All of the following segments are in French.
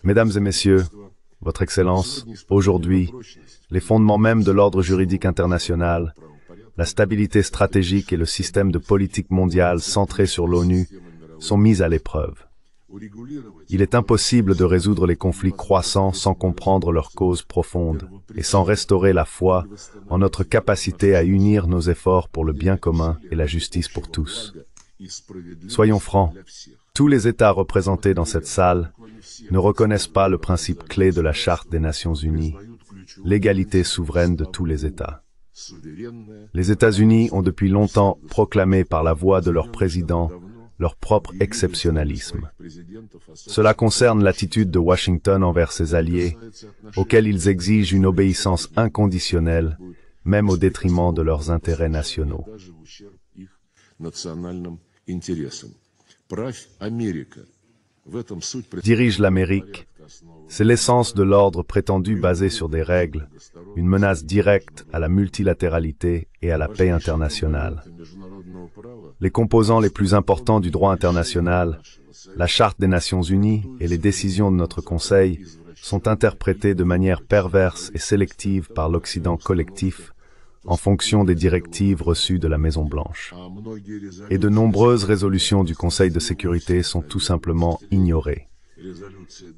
Mesdames et messieurs, Votre Excellence, aujourd'hui, les fondements mêmes de l'ordre juridique international, la stabilité stratégique et le système de politique mondiale centré sur l'ONU sont mis à l'épreuve. Il est impossible de résoudre les conflits croissants sans comprendre leurs causes profondes et sans restaurer la foi en notre capacité à unir nos efforts pour le bien commun et la justice pour tous. Soyons francs, tous les États représentés dans cette salle ne reconnaissent pas le principe clé de la Charte des Nations Unies, l'égalité souveraine de tous les États. Les États-Unis ont depuis longtemps proclamé par la voix de leur président leur propre exceptionnalisme. Cela concerne l'attitude de Washington envers ses alliés, auxquels ils exigent une obéissance inconditionnelle, même au détriment de leurs intérêts nationaux. Dirige l'Amérique, c'est l'essence de l'ordre prétendu basé sur des règles, une menace directe à la multilatéralité et à la paix internationale. Les composants les plus importants du droit international, la Charte des Nations Unies et les décisions de notre Conseil, sont interprétés de manière perverse et sélective par l'Occident collectif en fonction des directives reçues de la Maison-Blanche. Et de nombreuses résolutions du Conseil de sécurité sont tout simplement ignorées.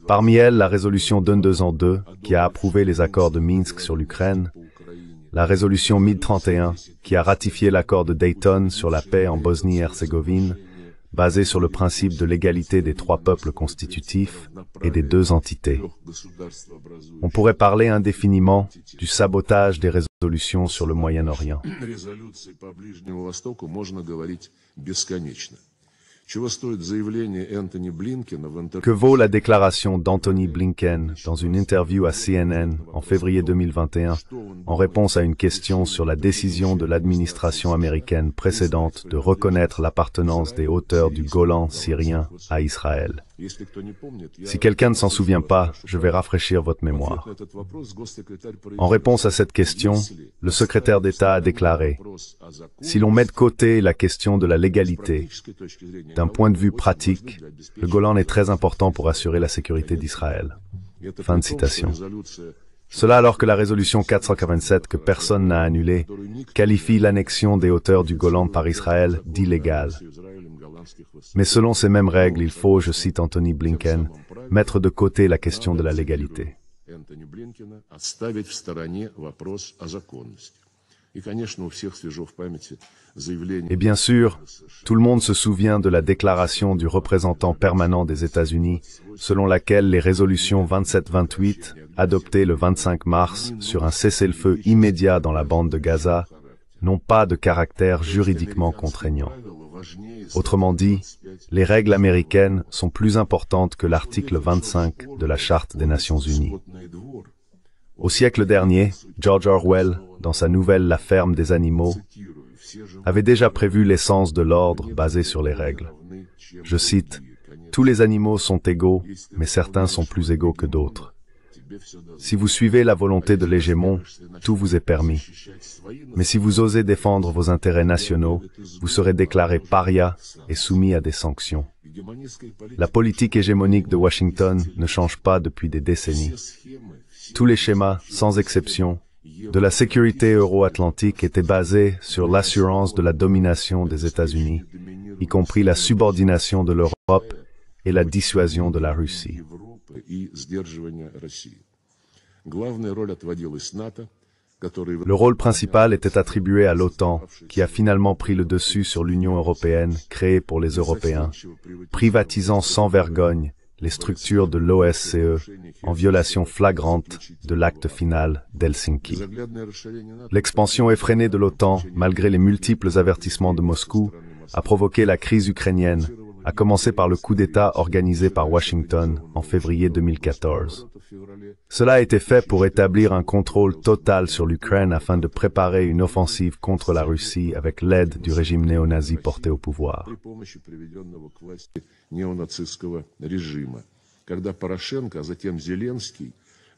Parmi elles, la résolution 2202, qui a approuvé les accords de Minsk sur l'Ukraine, la résolution 1031, qui a ratifié l'accord de Dayton sur la paix en Bosnie-Herzégovine, basé sur le principe de l'égalité des trois peuples constitutifs et des deux entités. On pourrait parler indéfiniment du sabotage des résolutions sur le Moyen-Orient. Que vaut la déclaration d'Anthony Blinken dans une interview à CNN en février 2021 en réponse à une question sur la décision de l'administration américaine précédente de reconnaître l'appartenance des hauteurs du Golan syrien à Israël? Si quelqu'un ne s'en souvient pas, je vais rafraîchir votre mémoire. En réponse à cette question, le secrétaire d'État a déclaré « Si l'on met de côté la question de la légalité, d'un point de vue pratique, le Golan est très important pour assurer la sécurité d'Israël. » Fin de citation. Cela alors que la résolution 487, que personne n'a annulée, qualifie l'annexion des hauteurs du Golan par Israël d'illégale. Mais selon ces mêmes règles, il faut, je cite Anthony Blinken, mettre de côté la question de la légalité. Et bien sûr, tout le monde se souvient de la déclaration du représentant permanent des États-Unis, selon laquelle les résolutions 27-28, adoptées le 25 mars sur un cessez-le-feu immédiat dans la bande de Gaza, n'ont pas de caractère juridiquement contraignant. Autrement dit, les règles américaines sont plus importantes que l'article 25 de la Charte des Nations Unies. Au siècle dernier, George Orwell, dans sa nouvelle La ferme des animaux, avait déjà prévu l'essence de l'ordre basé sur les règles. Je cite, « Tous les animaux sont égaux, mais certains sont plus égaux que d'autres. Si vous suivez la volonté de l'hégémon, tout vous est permis. Mais si vous osez défendre vos intérêts nationaux, vous serez déclaré paria et soumis à des sanctions. » La politique hégémonique de Washington ne change pas depuis des décennies. Tous les schémas, sans exception, de la sécurité euro-atlantique étaient basés sur l'assurance de la domination des États-Unis, y compris la subordination de l'Europe et la dissuasion de la Russie. Le rôle principal était attribué à l'OTAN, qui a finalement pris le dessus sur l'Union européenne, créée pour les Européens, privatisant sans vergogne les structures de l'OSCE en violation flagrante de l'acte final d'Helsinki. L'expansion effrénée de l'OTAN, malgré les multiples avertissements de Moscou, a provoqué la crise ukrainienne, à commencer par le coup d'État organisé par Washington en février 2014. Cela a été fait pour établir un contrôle total sur l'Ukraine afin de préparer une offensive contre la Russie avec l'aide du régime néo-nazi porté au pouvoir.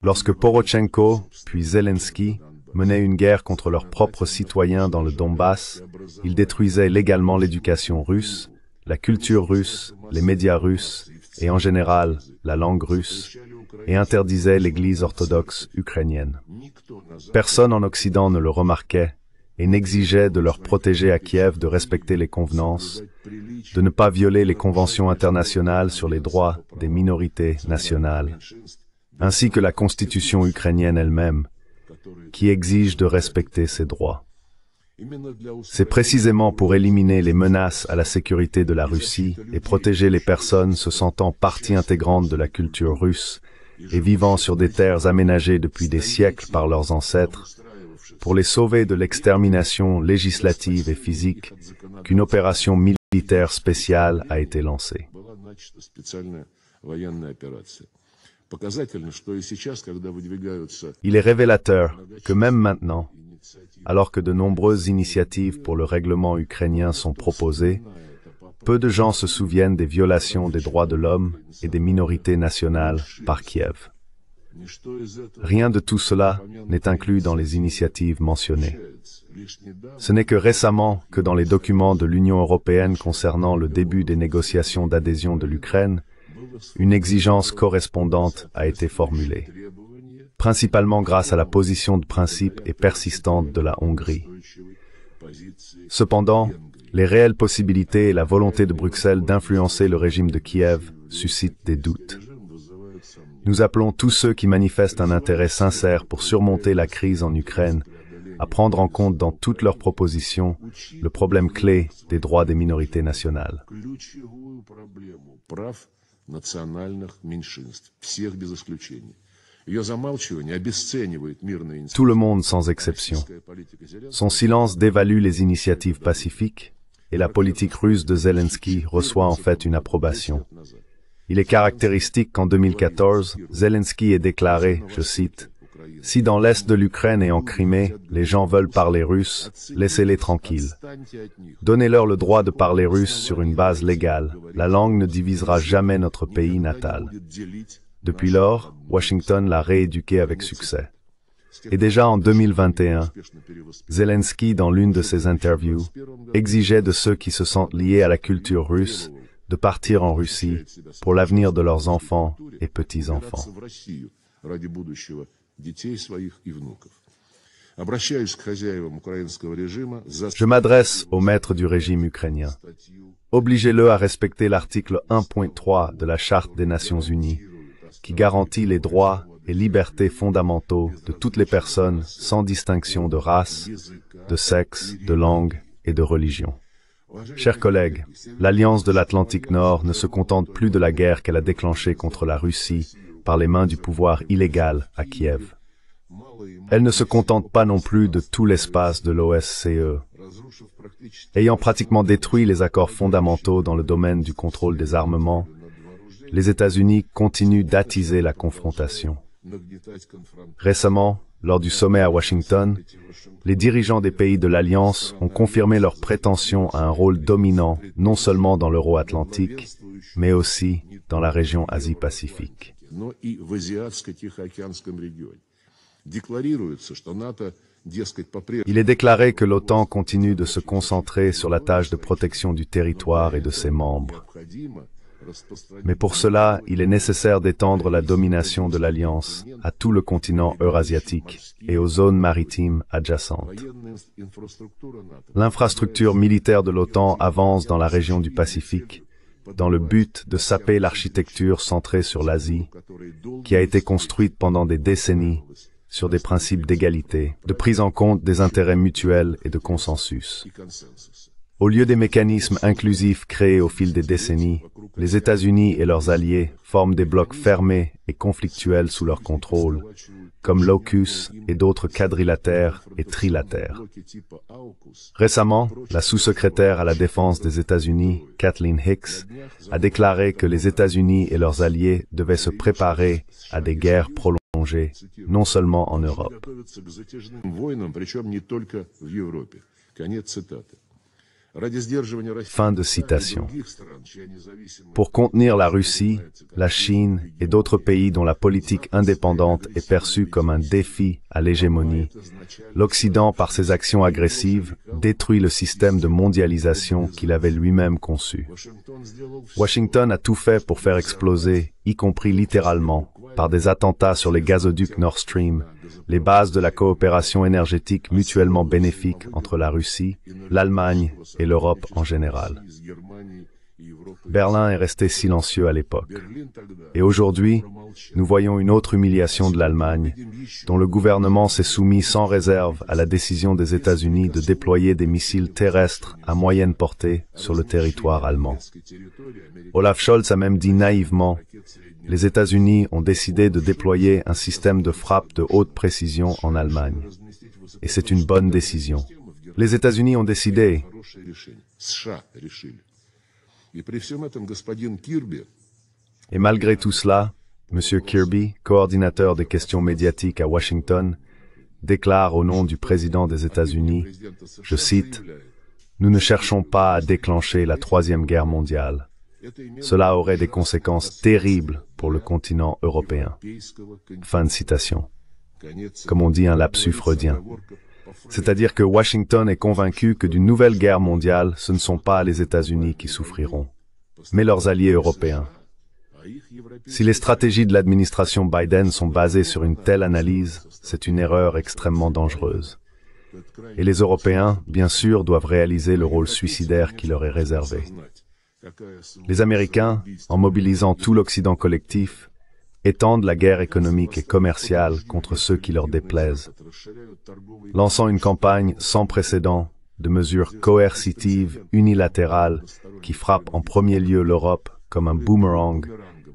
Lorsque Porochenko, puis Zelensky, menaient une guerre contre leurs propres citoyens dans le Donbass, ils détruisaient légalement l'éducation russe, la culture russe, les médias russes et en général la langue russe, et interdisait l'Église orthodoxe ukrainienne. Personne en Occident ne le remarquait et n'exigeait de leur protégé à Kiev de respecter les convenances, de ne pas violer les conventions internationales sur les droits des minorités nationales, ainsi que la constitution ukrainienne elle-même, qui exige de respecter ces droits. C'est précisément pour éliminer les menaces à la sécurité de la Russie et protéger les personnes se sentant partie intégrante de la culture russe et vivant sur des terres aménagées depuis des siècles par leurs ancêtres, pour les sauver de l'extermination législative et physique, qu'une opération militaire spéciale a été lancée. Il est révélateur que même maintenant, alors que de nombreuses initiatives pour le règlement ukrainien sont proposées, peu de gens se souviennent des violations des droits de l'homme et des minorités nationales par Kiev. Rien de tout cela n'est inclus dans les initiatives mentionnées. Ce n'est que récemment que dans les documents de l'Union européenne concernant le début des négociations d'adhésion de l'Ukraine, une exigence correspondante a été formulée, principalement grâce à la position de principe et persistante de la Hongrie. Cependant, les réelles possibilités et la volonté de Bruxelles d'influencer le régime de Kiev suscitent des doutes. Nous appelons tous ceux qui manifestent un intérêt sincère pour surmonter la crise en Ukraine à prendre en compte dans toutes leurs propositions le problème clé des droits des minorités nationales. Tout le monde sans exception. Son silence dévalue les initiatives pacifiques et la politique russe de Zelensky reçoit en fait une approbation. Il est caractéristique qu'en 2014, Zelensky ait déclaré, je cite, « Si dans l'est de l'Ukraine et en Crimée, les gens veulent parler russe, laissez-les tranquilles. Donnez-leur le droit de parler russe sur une base légale. La langue ne divisera jamais notre pays natal. » Depuis lors, Washington l'a rééduqué avec succès. Et déjà en 2021, Zelensky, dans l'une de ses interviews, exigeait de ceux qui se sentent liés à la culture russe de partir en Russie pour l'avenir de leurs enfants et petits-enfants. Je m'adresse aux maîtres du régime ukrainien. Obligez-le à respecter l'article 1.3 de la Charte des Nations Unies, qui garantit les droits et libertés fondamentaux de toutes les personnes sans distinction de race, de sexe, de langue et de religion. Chers collègues, l'Alliance de l'Atlantique Nord ne se contente plus de la guerre qu'elle a déclenchée contre la Russie par les mains du pouvoir illégal à Kiev. Elle ne se contente pas non plus de tout l'espace de l'OSCE. Ayant pratiquement détruit les accords fondamentaux dans le domaine du contrôle des armements, les États-Unis continuent d'attiser la confrontation. Récemment, lors du sommet à Washington, les dirigeants des pays de l'Alliance ont confirmé leur prétention à un rôle dominant non seulement dans l'Euro-Atlantique, mais aussi dans la région Asie-Pacifique. Il est déclaré que l'OTAN continue de se concentrer sur la tâche de protection du territoire et de ses membres. Mais pour cela, il est nécessaire d'étendre la domination de l'Alliance à tout le continent eurasiatique et aux zones maritimes adjacentes. L'infrastructure militaire de l'OTAN avance dans la région du Pacifique, dans le but de saper l'architecture centrée sur l'Asie, qui a été construite pendant des décennies sur des principes d'égalité, de prise en compte des intérêts mutuels et de consensus. Au lieu des mécanismes inclusifs créés au fil des décennies, les États-Unis et leurs alliés forment des blocs fermés et conflictuels sous leur contrôle, comme l'AUKUS et d'autres quadrilatères et trilatères. Récemment, la sous-secrétaire à la défense des États-Unis, Kathleen Hicks, a déclaré que les États-Unis et leurs alliés devaient se préparer à des guerres prolongées, non seulement en Europe. Fin de citation. Pour contenir la Russie, la Chine et d'autres pays dont la politique indépendante est perçue comme un défi à l'hégémonie, l'Occident, par ses actions agressives, détruit le système de mondialisation qu'il avait lui-même conçu. Washington a tout fait pour faire exploser, y compris littéralement, par des attentats sur les gazoducs Nord Stream, les bases de la coopération énergétique mutuellement bénéfique entre la Russie, l'Allemagne et l'Europe en général. Berlin est resté silencieux à l'époque. Et aujourd'hui, nous voyons une autre humiliation de l'Allemagne, dont le gouvernement s'est soumis sans réserve à la décision des États-Unis de déployer des missiles terrestres à moyenne portée sur le territoire allemand. Olaf Scholz a même dit naïvement: les États-Unis ont décidé de déployer un système de frappe de haute précision en Allemagne. Et c'est une bonne décision. Les États-Unis ont décidé. Et malgré tout cela, M. Kirby, coordinateur des questions médiatiques à Washington, déclare au nom du président des États-Unis, je cite, « Nous ne cherchons pas à déclencher la Troisième Guerre mondiale. Cela aurait des conséquences terribles pour le continent européen. » Fin de citation. Comme on dit, un lapsus freudien. C'est-à-dire que Washington est convaincu que d'une nouvelle guerre mondiale, ce ne sont pas les États-Unis qui souffriront, mais leurs alliés européens. Si les stratégies de l'administration Biden sont basées sur une telle analyse, c'est une erreur extrêmement dangereuse. Et les Européens, bien sûr, doivent réaliser le rôle suicidaire qui leur est réservé. Les Américains, en mobilisant tout l'Occident collectif, étendent la guerre économique et commerciale contre ceux qui leur déplaisent, lançant une campagne sans précédent de mesures coercitives unilatérales qui frappent en premier lieu l'Europe comme un boomerang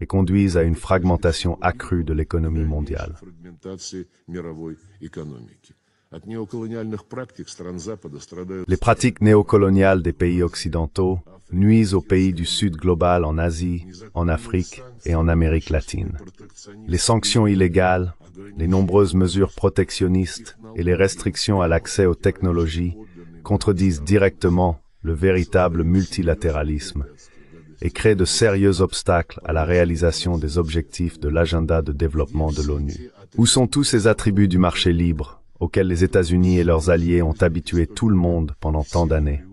et conduisent à une fragmentation accrue de l'économie mondiale. Les pratiques néocoloniales des pays occidentaux nuisent aux pays du Sud global en Asie, en Afrique et en Amérique latine. Les sanctions illégales, les nombreuses mesures protectionnistes et les restrictions à l'accès aux technologies contredisent directement le véritable multilatéralisme et créent de sérieux obstacles à la réalisation des objectifs de l'agenda de développement de l'ONU. Où sont tous ces attributs du marché libre auxquels les États-Unis et leurs alliés ont habitué tout le monde pendant tant d'années?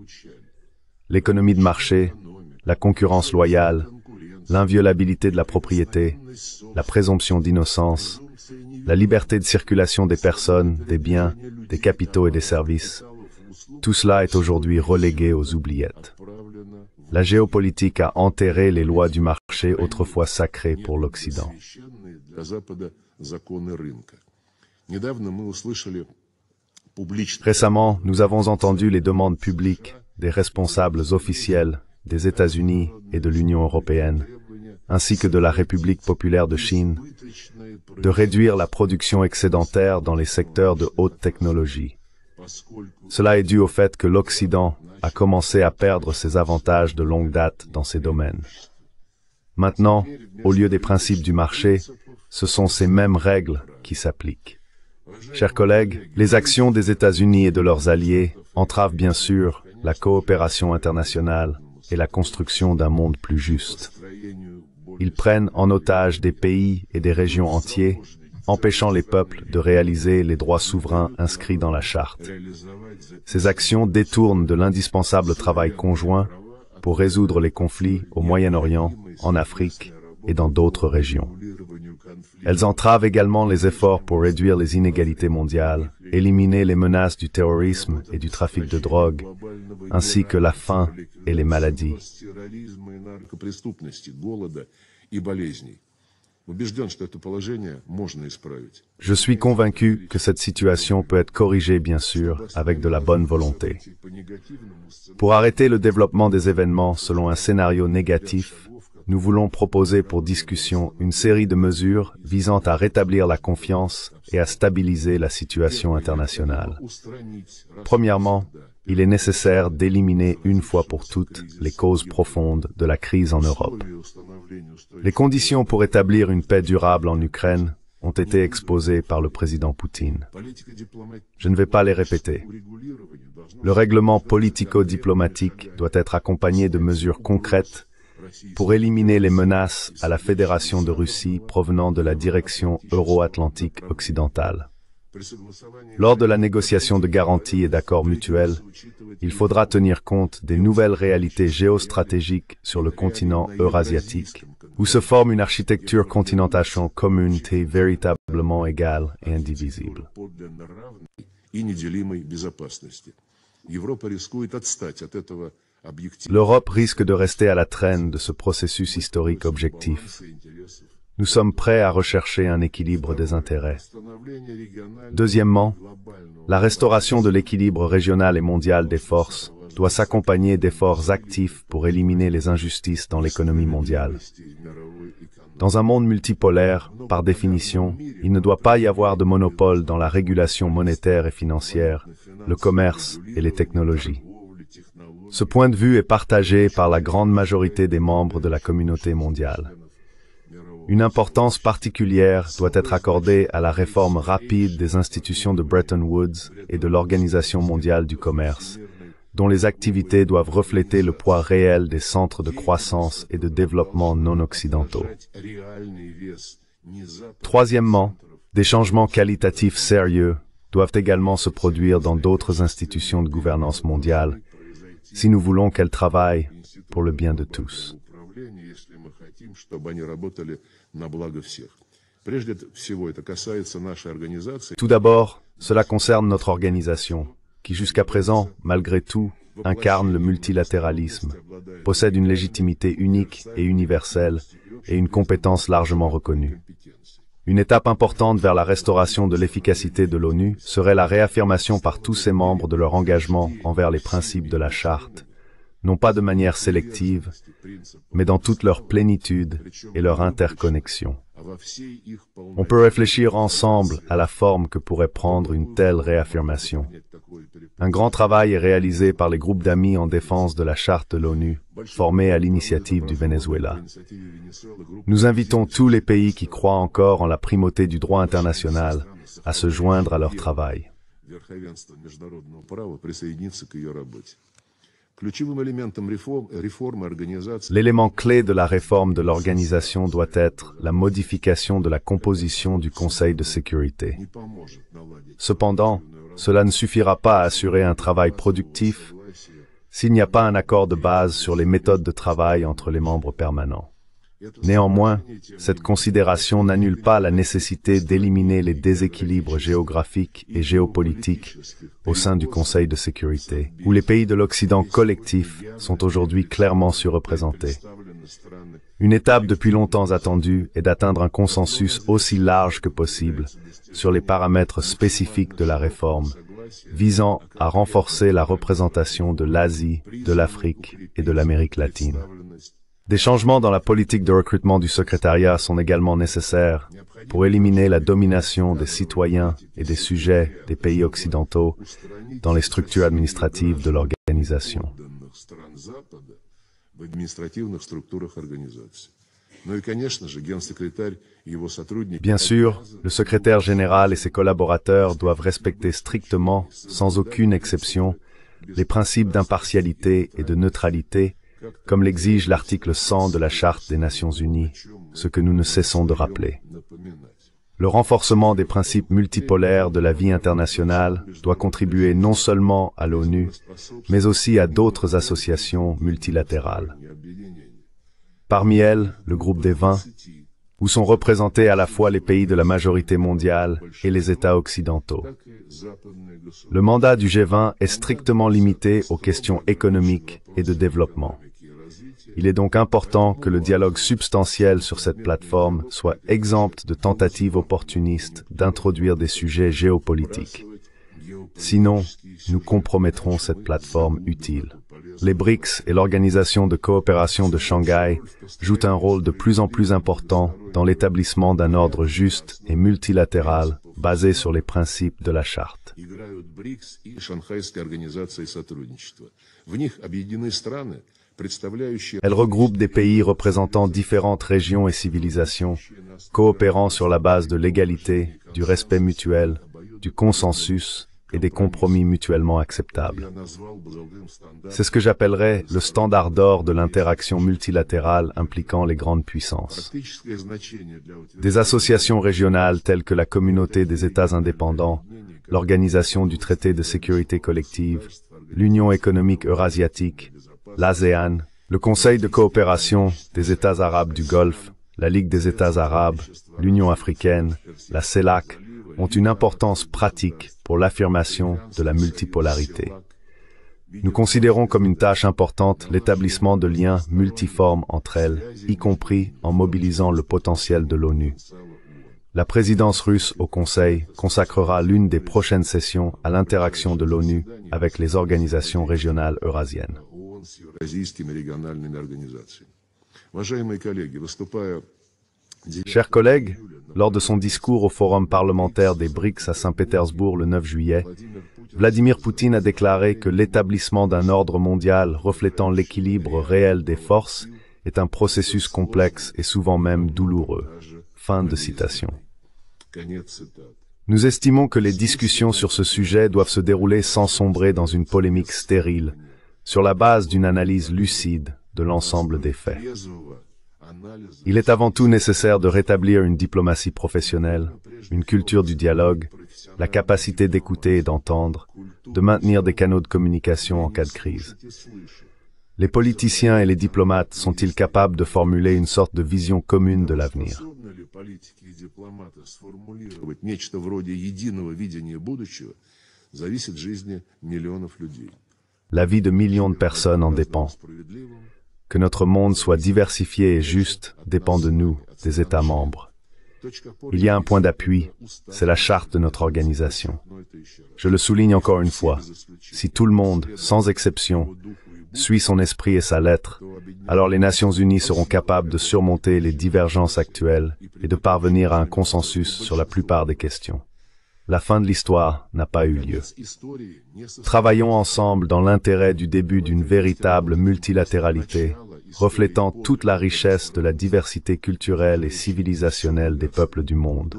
L'économie de marché, la concurrence loyale, l'inviolabilité de la propriété, la présomption d'innocence, la liberté de circulation des personnes, des biens, des capitaux et des services, tout cela est aujourd'hui relégué aux oubliettes. La géopolitique a enterré les lois du marché autrefois sacrées pour l'Occident. Récemment, nous avons entendu les demandes publiques des responsables officiels des États-Unis et de l'Union européenne, ainsi que de la République populaire de Chine, de réduire la production excédentaire dans les secteurs de haute technologie. Cela est dû au fait que l'Occident a commencé à perdre ses avantages de longue date dans ces domaines. Maintenant, au lieu des principes du marché, ce sont ces mêmes règles qui s'appliquent. Chers collègues, les actions des États-Unis et de leurs alliés entravent bien sûr la coopération internationale et la construction d'un monde plus juste. Ils prennent en otage des pays et des régions entiers, empêchant les peuples de réaliser les droits souverains inscrits dans la Charte. Ces actions détournent de l'indispensable travail conjoint pour résoudre les conflits au Moyen-Orient, en Afrique et dans d'autres régions. Elles entravent également les efforts pour réduire les inégalités mondiales, éliminer les menaces du terrorisme et du trafic de drogue, ainsi que la faim et les maladies. Je suis convaincu que cette situation peut être corrigée, bien sûr, avec de la bonne volonté. Pour arrêter le développement des événements selon un scénario négatif, nous voulons proposer pour discussion une série de mesures visant à rétablir la confiance et à stabiliser la situation internationale. Premièrement, il est nécessaire d'éliminer une fois pour toutes les causes profondes de la crise en Europe. Les conditions pour établir une paix durable en Ukraine ont été exposés par le président Poutine. Je ne vais pas les répéter. Le règlement politico-diplomatique doit être accompagné de mesures concrètes pour éliminer les menaces à la Fédération de Russie provenant de la direction euro-atlantique occidentale. Lors de la négociation de garanties et d'accords mutuels, il faudra tenir compte des nouvelles réalités géostratégiques sur le continent eurasiatique, où se forme une architecture continentale commune véritablement égale et indivisible. L'Europe risque de rester à la traîne de ce processus historique objectif. Nous sommes prêts à rechercher un équilibre des intérêts. Deuxièmement, la restauration de l'équilibre régional et mondial des forces doit s'accompagner d'efforts actifs pour éliminer les injustices dans l'économie mondiale. Dans un monde multipolaire, par définition, il ne doit pas y avoir de monopole dans la régulation monétaire et financière, le commerce et les technologies. Ce point de vue est partagé par la grande majorité des membres de la communauté mondiale. Une importance particulière doit être accordée à la réforme rapide des institutions de Bretton Woods et de l'Organisation mondiale du commerce, dont les activités doivent refléter le poids réel des centres de croissance et de développement non occidentaux. Troisièmement, des changements qualitatifs sérieux doivent également se produire dans d'autres institutions de gouvernance mondiale, si nous voulons qu'elles travaillent pour le bien de tous. Tout d'abord, cela concerne notre organisation, qui jusqu'à présent, malgré tout, incarne le multilatéralisme, possède une légitimité unique et universelle et une compétence largement reconnue. Une étape importante vers la restauration de l'efficacité de l'ONU serait la réaffirmation par tous ses membres de leur engagement envers les principes de la Charte, non pas de manière sélective, mais dans toute leur plénitude et leur interconnexion. On peut réfléchir ensemble à la forme que pourrait prendre une telle réaffirmation. Un grand travail est réalisé par les groupes d'amis en défense de la Charte de l'ONU, formés à l'initiative du Venezuela. Nous invitons tous les pays qui croient encore en la primauté du droit international à se joindre à leur travail. L'élément clé de la réforme de l'organisation doit être la modification de la composition du Conseil de sécurité. Cependant, cela ne suffira pas à assurer un travail productif s'il n'y a pas un accord de base sur les méthodes de travail entre les membres permanents. Néanmoins, cette considération n'annule pas la nécessité d'éliminer les déséquilibres géographiques et géopolitiques au sein du Conseil de sécurité, où les pays de l'Occident collectif sont aujourd'hui clairement surreprésentés. Une étape depuis longtemps attendue est d'atteindre un consensus aussi large que possible sur les paramètres spécifiques de la réforme, visant à renforcer la représentation de l'Asie, de l'Afrique et de l'Amérique latine. Des changements dans la politique de recrutement du secrétariat sont également nécessaires pour éliminer la domination des citoyens et des sujets des pays occidentaux dans les structures administratives de l'organisation. Bien sûr, le secrétaire général et ses collaborateurs doivent respecter strictement, sans aucune exception, les principes d'impartialité et de neutralité, comme l'exige l'article 100 de la Charte des Nations Unies, ce que nous ne cessons de rappeler. Le renforcement des principes multipolaires de la vie internationale doit contribuer non seulement à l'ONU, mais aussi à d'autres associations multilatérales. Parmi elles, le groupe des 20, où sont représentés à la fois les pays de la majorité mondiale et les États occidentaux. Le mandat du G20 est strictement limité aux questions économiques et de développement. Il est donc important que le dialogue substantiel sur cette plateforme soit exempt de tentatives opportunistes d'introduire des sujets géopolitiques. Sinon, nous compromettrons cette plateforme utile. Les BRICS et l'Organisation de coopération de Shanghai jouent un rôle de plus en plus important dans l'établissement d'un ordre juste et multilatéral basé sur les principes de la Charte. Elle regroupe des pays représentant différentes régions et civilisations, coopérant sur la base de l'égalité, du respect mutuel, du consensus et des compromis mutuellement acceptables. C'est ce que j'appellerais le standard d'or de l'interaction multilatérale impliquant les grandes puissances. Des associations régionales telles que la Communauté des États indépendants, l'Organisation du Traité de sécurité collective, l'Union économique eurasiatique, l'ASEAN, le Conseil de coopération des États arabes du Golfe, la Ligue des États arabes, l'Union africaine, la CELAC, ont une importance pratique pour l'affirmation de la multipolarité. Nous considérons comme une tâche importante l'établissement de liens multiformes entre elles, y compris en mobilisant le potentiel de l'ONU. La présidence russe au Conseil consacrera l'une des prochaines sessions à l'interaction de l'ONU avec les organisations régionales eurasiennes. Chers collègues, lors de son discours au Forum parlementaire des BRICS à Saint-Pétersbourg le 9 juillet, Vladimir Poutine a déclaré que l'établissement d'un ordre mondial reflétant l'équilibre réel des forces est un processus complexe et souvent même douloureux. Fin de citation. Nous estimons que les discussions sur ce sujet doivent se dérouler sans sombrer dans une polémique stérile, sur la base d'une analyse lucide de l'ensemble des faits. Il est avant tout nécessaire de rétablir une diplomatie professionnelle, une culture du dialogue, la capacité d'écouter et d'entendre, de maintenir des canaux de communication en cas de crise. Les politiciens et les diplomates sont-ils capables de formuler une sorte de vision commune de l'avenir? La vie de millions de personnes en dépend. Que notre monde soit diversifié et juste dépend de nous, des États membres. Il y a un point d'appui, c'est la charte de notre organisation. Je le souligne encore une fois, si tout le monde, sans exception, suit son esprit et sa lettre, alors les Nations Unies seront capables de surmonter les divergences actuelles et de parvenir à un consensus sur la plupart des questions. La fin de l'histoire n'a pas eu lieu. Travaillons ensemble dans l'intérêt du début d'une véritable multilatéralité, reflétant toute la richesse de la diversité culturelle et civilisationnelle des peuples du monde.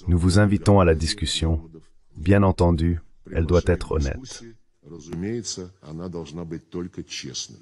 Nous vous invitons à la discussion. Bien entendu, elle doit être honnête. Разумеется, она должна быть только честной.